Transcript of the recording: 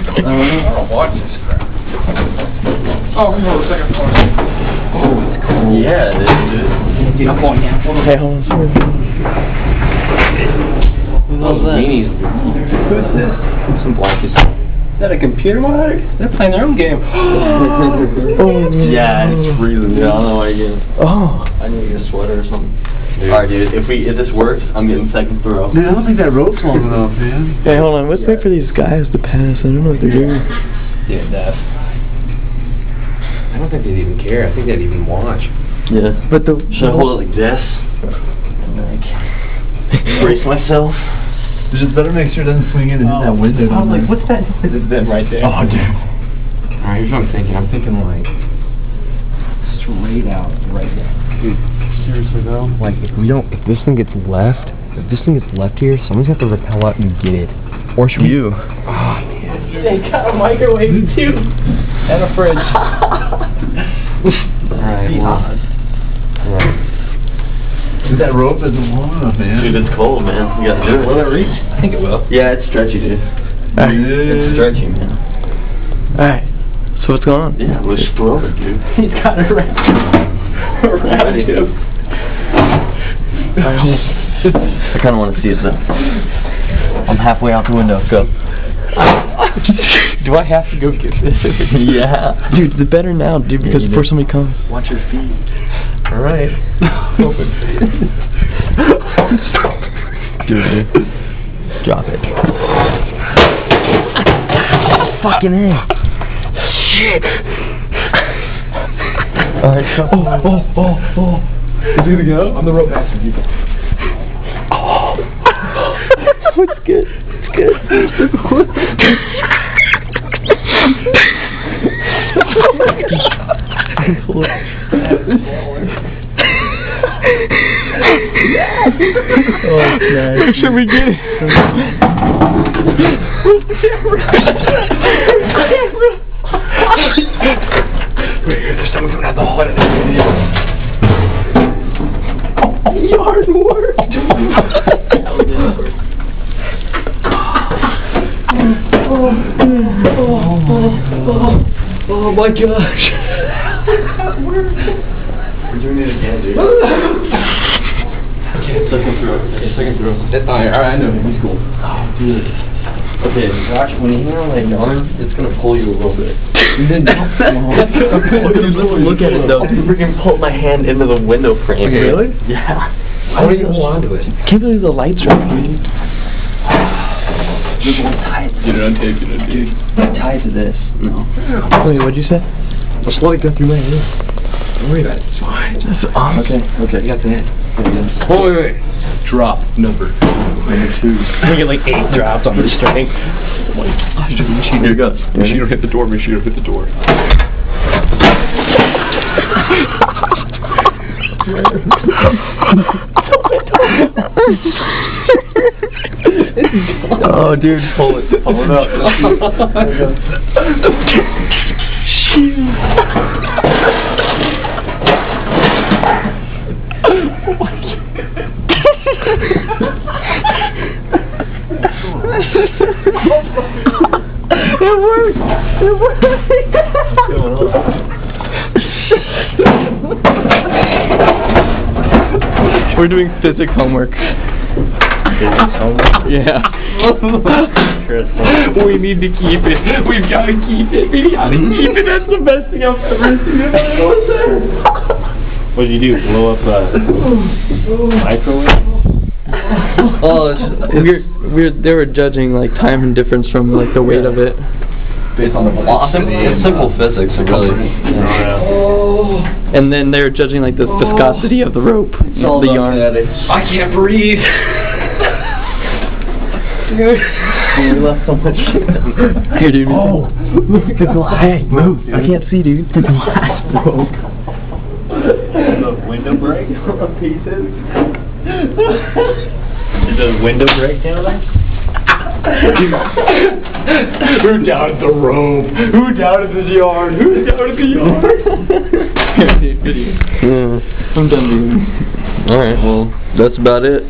don't watch this crap. Oh, we go to the second floor. Oh, it's cool. Yeah, it is, dude. Dude, I'm going down. Hey, hold on. Who's all that? Who's this? Some blankets. Is that a computer monitor? They're playing their own game. Yeah, it's freezing, dude. I don't know why you're getting. Oh. I need to get a sweater or something. Alright, dude. If this works, I'm getting second throw. Man, I don't think that rope's long enough, man. Hey, hold on. Let's wait for these guys to pass. I don't know what they're doing. Yeah, Def. I don't think they'd even care. I think they'd even watch. Yeah. But the should I hold it like this? Like, brace myself. Just better make sure it doesn't swing in and hit that window. I was like, what's that noise? It's them right there. Oh, dude. Alright, here's what I'm thinking. I'm thinking like straight out right there. Dude, seriously though? Like if this thing gets left here, someone's gonna have to rappel out and get it. Or should you? Oh man. They got a microwave too. And a fridge. Alright, well. Alright. Dude, that rope isn't long enough, man. Dude, it's cold, man. You gotta do it. Will it reach? I think it will. Yeah, it's stretchy, dude. It's stretchy, man. Alright. So what's going on? Yeah, let's just throw it, dude. He's got it around him. I kinda wanna see it though. I'm halfway out the window. Go. Do I have to go get this? Yeah. Dude, the better now, dude, because before somebody comes. Watch your feet. Alright. Open feet. Dude. Drop it. Fucking A. Shit. Alright, come on. Is he gonna go? I'm the rope master, people. Oh, it's good. It's good. Oh, nice. Should we get it? There's someone coming out the hall. Yarn worked. Oh my gosh. We're doing it again, dude. Okay, second throw. Alright, I know him. He's cool. Oh, dude. Okay, Josh, when you hear like yarn, it's gonna pull you a little bit. Look at it though. I freaking pulled my hand into the window frame. Okay, really? Yeah. How do you hold on to it? I can't believe the lights are on, dude. There's one tied. Get it on tape, get it on tape. Tied to this. No. Wait, what'd you say? Just let it go through my hand. Don't worry about it. It's fine. Okay. You got the hand. Oh, wait. Drop number 2. I get like 8 drops on the string. Here it goes. Make sure you don't hit the door. Make sure you don't hit the door. Oh, dude, pull it. Pull it up. It worked! It worked! We're doing physics homework. Yeah. We need to keep it. We've got to keep it. We got to keep it. That's the best thing I've ever seen. What did you do? Blow up a microwave? They were judging like time and difference from like the weight of it. Based on the velocity. It's simple physics, really. And then they were judging like the viscosity of the rope, the yarn. I can't breathe. You left so much shit. Here, dude. Oh, look at the glass. Hey, move. I can't see, dude. The glass broke. The window break on pieces. Did the window break down there? Who doubted the rope? Who doubted the yarn? Who doubted the yarn? I'm done, dude. Alright, well, that's about it.